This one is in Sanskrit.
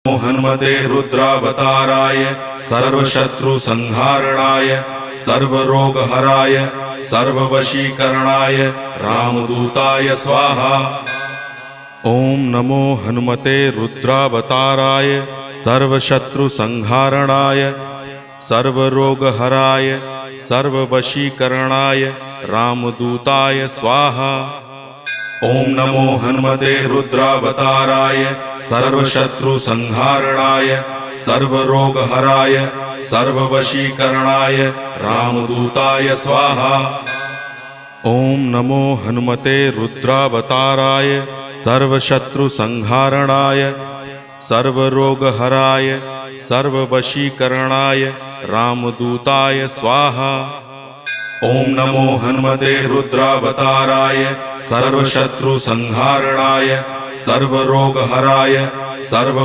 हनुमते रुद्रावताराय सर्वशत्रुसंहारणाय सर्वरोगहराय सर्ववशीकरणाय रामदूताय स्वाहा। ओम नमो हनुमते रुद्रावताराय सर्वशत्रुसंहारणाय सर्वरोगहराय सर्ववशीकरणाय रामदूताय स्वाहा। ओम नमो हनुमते रुद्रावताराय सर्वशत्रुसंहारणाय सर्वरोगहराय सर्ववशीकरणाय रामदूताय स्वाहा। ओम नमो हनुमते रुद्रावताराय सर्वशत्रुसंहारणाय सर्वरोगहराय सर्ववशीकरणाय रामदूताय स्वाहा। ओम नमो हनुमते रुद्रावताराय सर्वशत्रुसंहारणाय सर्वरोगहराय सर्व